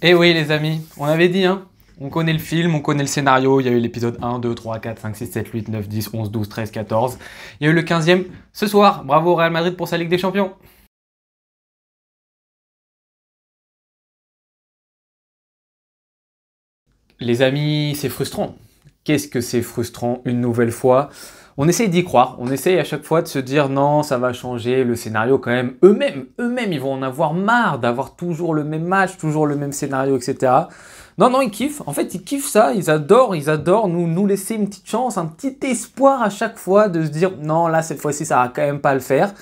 Eh oui les amis, on avait dit hein, on connaît le film, on connaît le scénario, il y a eu l'épisode 1, 2, 3, 4, 5, 6, 7, 8, 9, 10, 11, 12, 13, 14. Il y a eu le 15e ce soir, bravo au Real Madrid pour sa Ligue des Champions. Les amis, c'est frustrant. Qu'est-ce que c'est frustrant une nouvelle fois? On essaye d'y croire, on essaye à chaque fois de se dire non, ça va changer, le scénario quand même, eux-mêmes, ils vont en avoir marre d'avoir toujours le même match, toujours le même scénario, etc. Non, ils kiffent, en fait ils kiffent ça, ils adorent nous laisser une petite chance, un petit espoir à chaque fois de se dire non, là cette fois-ci ça va quand même pas le faire.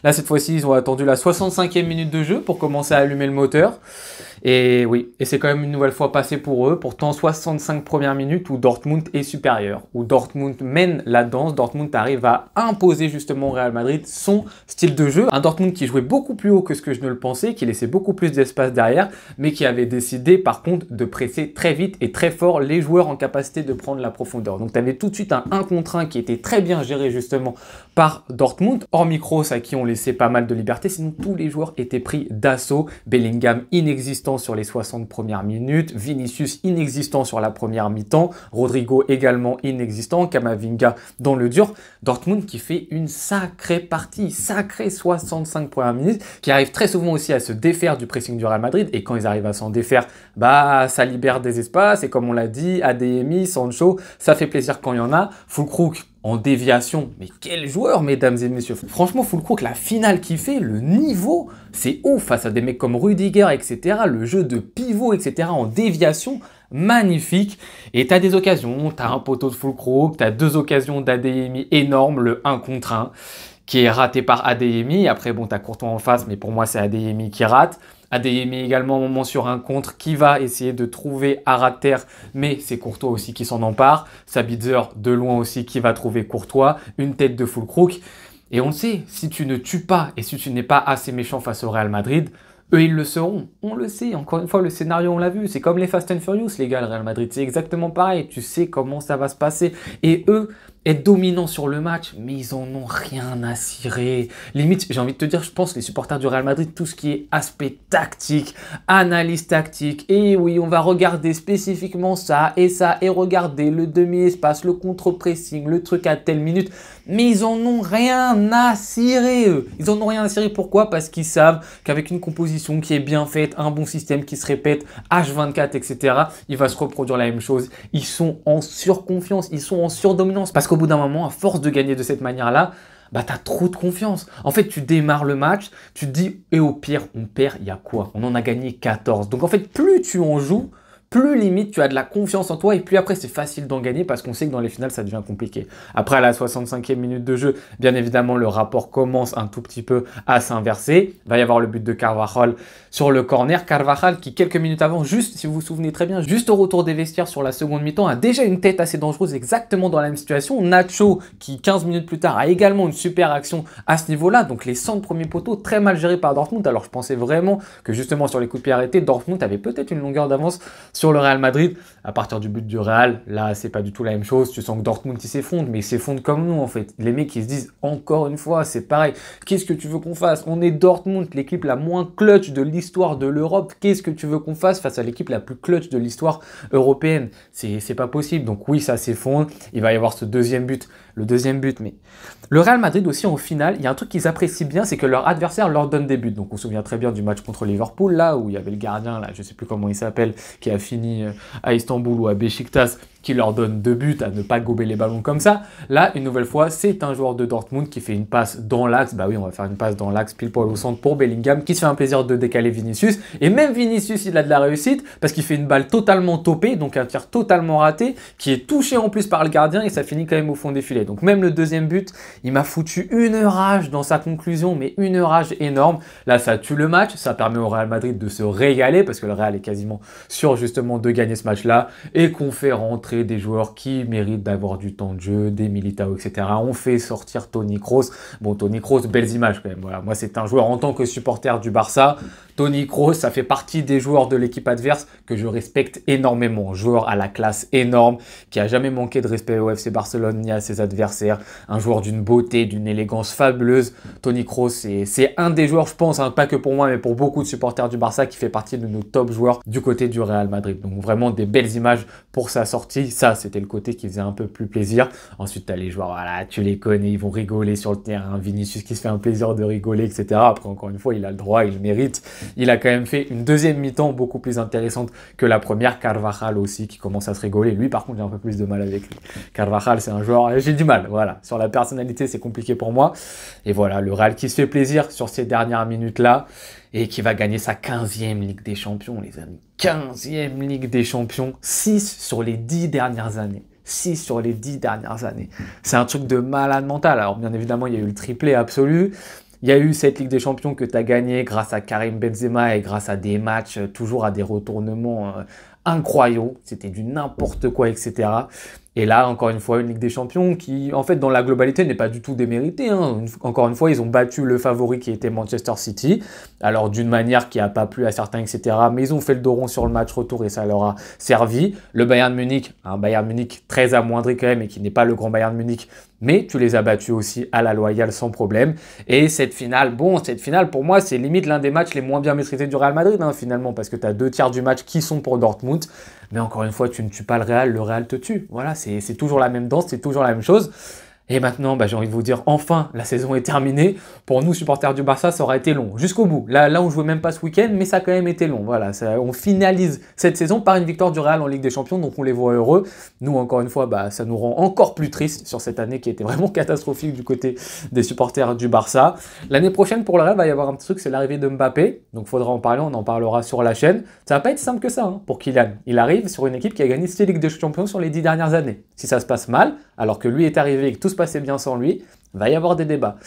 Là cette fois-ci ils ont attendu la 65e minute de jeu pour commencer à allumer le moteur. Et oui, et c'est quand même une nouvelle fois passé pour eux. Pourtant, 65 premières minutes où Dortmund est supérieur, où Dortmund mène la danse, Dortmund arrive à imposer justement au Real Madrid son style de jeu. Un Dortmund qui jouait beaucoup plus haut que ce que je ne le pensais, qui laissait beaucoup plus d'espace derrière, mais qui avait décidé par contre de presser très vite et très fort les joueurs en capacité de prendre la profondeur. Donc tu avais tout de suite un 1 contre 1 qui était très bien géré justement par Dortmund, hormis Kroos à qui on laissait pas mal de liberté, sinon tous les joueurs étaient pris d'assaut. Bellingham inexistant sur les 60 premières minutes, Vinicius inexistant sur la première mi-temps, Rodrigo également inexistant, Camavinga dans le dur. Dortmund qui fait une sacrée partie, sacrée 65 premières minutes, qui arrive très souvent aussi à se défaire du pressing du Real Madrid, et quand ils arrivent à s'en défaire, bah ça libère des espaces, et comme on l'a dit, Adeyemi, Sancho, ça fait plaisir quand il y en a. Füllkrug en déviation, mais quel joueur mesdames et messieurs. Franchement Füllkrug, la finale qu'il fait, le niveau, c'est ouf face à des mecs comme Rudiger, etc. Le jeu de pivot, etc. en déviation, magnifique. Et tu as des occasions, tu as un poteau de Füllkrug, tu as deux occasions d'Adeyemi énormes, le 1 contre 1 qui est raté par Adeyemi. Après bon, tu as Courtois en face, mais pour moi c'est Adeyemi qui rate. Adeyemi également au moment sur un contre qui va essayer de trouver Arater, mais c'est Courtois aussi qui s'en empare. Sabitzer de loin aussi qui va trouver Courtois, une tête de Füllkrug. Et on le sait, si tu ne tues pas et si tu n'es pas assez méchant face au Real Madrid, eux ils le seront. On le sait, encore une fois le scénario on l'a vu, c'est comme les Fast and Furious les gars, le Real Madrid, c'est exactement pareil, tu sais comment ça va se passer. Et eux, être dominants sur le match, mais ils en ont rien à cirer. Limite, j'ai envie de te dire, je pense, les supporters du Real Madrid, tout ce qui est aspect tactique, analyse tactique, et oui, on va regarder spécifiquement ça, et regarder le demi-espace, le contre-pressing, le truc à telle minute, mais ils en ont rien à cirer, eux. Ils en ont rien à cirer, pourquoi? Parce qu'ils savent qu'avec une composition qui est bien faite, un bon système qui se répète, H24, etc., il va se reproduire la même chose. Ils sont en surconfiance, ils sont en surdominance, parce qu'au bout d'un moment, à force de gagner de cette manière-là, bah t'as trop de confiance. En fait, tu démarres le match, tu te dis, et au pire, on perd, il y a quoi? On en a gagné 14. Donc en fait, plus tu en joues, plus limite tu as de la confiance en toi et plus après c'est facile d'en gagner parce qu'on sait que dans les finales ça devient compliqué. Après à la 65e minute de jeu, bien évidemment le rapport commence un tout petit peu à s'inverser. Il va y avoir le but de Carvajal sur le corner. Carvajal qui quelques minutes avant, juste si vous vous souvenez très bien, juste au retour des vestiaires sur la seconde mi-temps, a déjà une tête assez dangereuse exactement dans la même situation. Nacho qui 15 minutes plus tard a également une super action à ce niveau-là. Donc les 100 premiers poteaux très mal gérés par Dortmund. Alors je pensais vraiment que justement sur les coups de pied arrêtés, Dortmund avait peut-être une longueur d'avance sur le Real Madrid. À partir du but du Real, là c'est pas du tout la même chose, tu sens que Dortmund il s'effondre, mais il s'effondre comme nous en fait. Les mecs ils se disent encore une fois, c'est pareil, qu'est-ce que tu veux qu'on fasse? On est Dortmund, l'équipe la moins clutch de l'histoire de l'Europe, qu'est-ce que tu veux qu'on fasse face à l'équipe la plus clutch de l'histoire européenne? C'est pas possible, donc oui ça s'effondre, il va y avoir ce deuxième but, le deuxième but, mais le Real Madrid aussi en finale, il y a un truc qu'ils apprécient bien, c'est que leur adversaire leur donne des buts. Donc on se souvient très bien du match contre Liverpool, là où il y avait le gardien, là je sais plus comment il s'appelle, qui a fini à Istanbul ou à Beşiktaş, qui leur donne 2 buts à ne pas gober les ballons comme ça. Là, une nouvelle fois, c'est un joueur de Dortmund qui fait une passe dans l'axe. Bah oui, on va faire une passe dans l'axe pile poil au centre pour Bellingham, qui se fait un plaisir de décaler Vinicius. Et même Vinicius, il a de la réussite parce qu'il fait une balle totalement topée, donc un tir totalement raté, qui est touché en plus par le gardien et ça finit quand même au fond des filets. Donc même le deuxième but, il m'a foutu une rage dans sa conclusion, mais une rage énorme. Là, ça tue le match, ça permet au Real Madrid de se régaler parce que le Real est quasiment sûr justement de gagner ce match-là et qu'on fait rentrer des joueurs qui méritent d'avoir du temps de jeu, des Militao, etc. On fait sortir Toni Kroos. Bon, Toni Kroos, belles images quand même. Voilà. Moi, c'est un joueur en tant que supporter du Barça. Toni Kroos, ça fait partie des joueurs de l'équipe adverse que je respecte énormément. Joueur à la classe énorme, qui a jamais manqué de respect au FC Barcelone ni à ses adversaires. Un joueur d'une beauté, d'une élégance fabuleuse. Toni Kroos, c'est un des joueurs, je pense, hein, pas que pour moi, mais pour beaucoup de supporters du Barça, qui fait partie de nos top joueurs du côté du Real Madrid. Donc vraiment des belles images pour sa sortie. Ça, c'était le côté qui faisait un peu plus plaisir. Ensuite, tu as les joueurs, voilà, tu les connais, ils vont rigoler sur le terrain. Vinicius qui se fait un plaisir de rigoler, etc. Après, encore une fois, il a le droit, il le mérite. Il a quand même fait une deuxième mi-temps beaucoup plus intéressante que la première. Carvajal aussi qui commence à se rigoler. Lui, par contre, j'ai un peu plus de mal avec lui. Carvajal, c'est un joueur, j'ai du mal. Voilà, sur la personnalité, c'est compliqué pour moi. Et voilà, le Real qui se fait plaisir sur ces dernières minutes-là et qui va gagner sa 15e Ligue des Champions, les amis. 15e Ligue des Champions, 6 sur les 10 dernières années. 6 sur les 10 dernières années. C'est un truc de malade mental. Alors, bien évidemment, il y a eu le triplé absolu. Il y a eu cette Ligue des Champions que tu as gagnée grâce à Karim Benzema et grâce à des matchs, toujours à des retournements incroyable, c'était du n'importe quoi, etc. Et là, encore une fois, une Ligue des Champions qui, en fait, dans la globalité, n'est pas du tout déméritée. Hein. Encore une fois, ils ont battu le favori qui était Manchester City. Alors, d'une manière qui n'a pas plu à certains, etc. Mais ils ont fait le dos rond sur le match retour et ça leur a servi. Le Bayern Munich, un Bayern Munich très amoindri quand même et qui n'est pas le grand Bayern Munich, mais tu les as battus aussi à la loyale sans problème. Et cette finale, pour moi, c'est limite l'un des matchs les moins bien maîtrisés du Real Madrid, hein, finalement, parce que tu as 2/3 du match qui sont pour Dortmund. Mais encore une fois, tu ne tues pas le Real te tue. Voilà, c'est toujours la même danse, c'est toujours la même chose. Et maintenant, j'ai envie de vous dire, enfin, la saison est terminée. Pour nous, supporters du Barça, ça aura été long, jusqu'au bout. Là, on ne jouait même pas ce week-end, mais ça a quand même été long. Voilà, on finalise cette saison par une victoire du Real en Ligue des Champions, donc on les voit heureux. Nous, encore une fois, ça nous rend encore plus tristes sur cette année qui était vraiment catastrophique du côté des supporters du Barça. L'année prochaine, pour le Real, il va y avoir un petit truc, c'est l'arrivée de Mbappé. Donc, il faudra en parler, on en parlera sur la chaîne. Ça va pas être simple que ça hein, pour Kylian. Il arrive sur une équipe qui a gagné 6 Ligues des Champions sur les 10 dernières années. Si ça se passe mal, alors que lui est arrivé et que tout se passait bien sans lui, va y avoir des débats.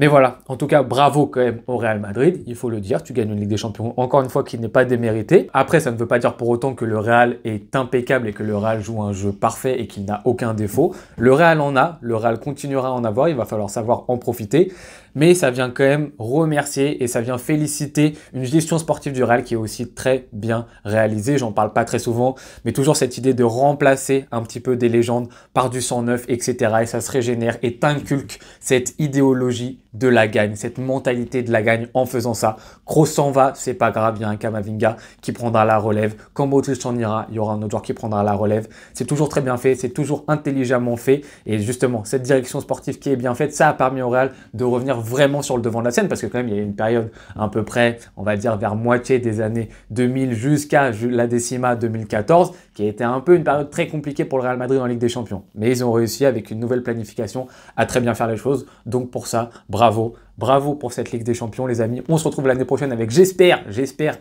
Mais voilà, en tout cas, bravo quand même au Real Madrid, il faut le dire, tu gagnes une Ligue des Champions, encore une fois, qui n'est pas déméritée. Après, ça ne veut pas dire pour autant que le Real est impeccable et que le Real joue un jeu parfait et qu'il n'a aucun défaut. Le Real en a, le Real continuera à en avoir, il va falloir savoir en profiter. Mais ça vient quand même remercier et ça vient féliciter une gestion sportive du Real qui est aussi très bien réalisée. J'en parle pas très souvent, mais toujours cette idée de remplacer un petit peu des légendes par du sang neuf, etc. Et ça se régénère et t'inculque cette idéologie de la gagne, cette mentalité de la gagne en faisant ça. Kroos s'en va, c'est pas grave, il y a un Camavinga qui prendra la relève. Quand Modric s'en ira, il y aura un autre joueur qui prendra la relève. C'est toujours très bien fait, c'est toujours intelligemment fait. Et justement, cette direction sportive qui est bien faite, ça a permis au Real de revenir vraiment sur le devant de la scène parce que quand même, il y a une période à peu près, on va dire vers moitié des années 2000 jusqu'à la décima 2014 qui a été un peu une période très compliquée pour le Real Madrid en Ligue des Champions. Mais ils ont réussi avec une nouvelle planification à très bien faire les choses. Donc pour ça, bravo. Bravo pour cette Ligue des Champions, les amis. On se retrouve l'année prochaine avec, j'espère,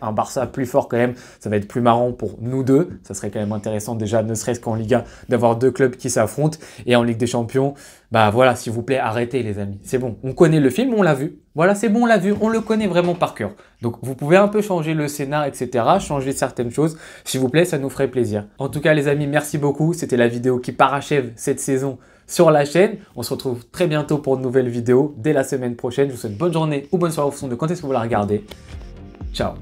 un Barça plus fort quand même. Ça va être plus marrant pour nous deux. Ça serait quand même intéressant déjà, ne serait-ce qu'en Liga, d'avoir deux clubs qui s'affrontent. Et en Ligue des Champions, voilà, s'il vous plaît, arrêtez les amis. C'est bon, on connaît le film, on l'a vu. Voilà, c'est bon, on l'a vu, on le connaît vraiment par cœur. Donc vous pouvez un peu changer le scénar, etc. Changer certaines choses. S'il vous plaît, ça nous ferait plaisir. En tout cas, les amis, merci beaucoup. C'était la vidéo qui parachève cette saison sur la chaîne. On se retrouve très bientôt pour une nouvelle vidéo dès la semaine prochaine. Je vous souhaite bonne journée ou bonne soirée en fonction de quand est-ce que vous la regardez. Ciao.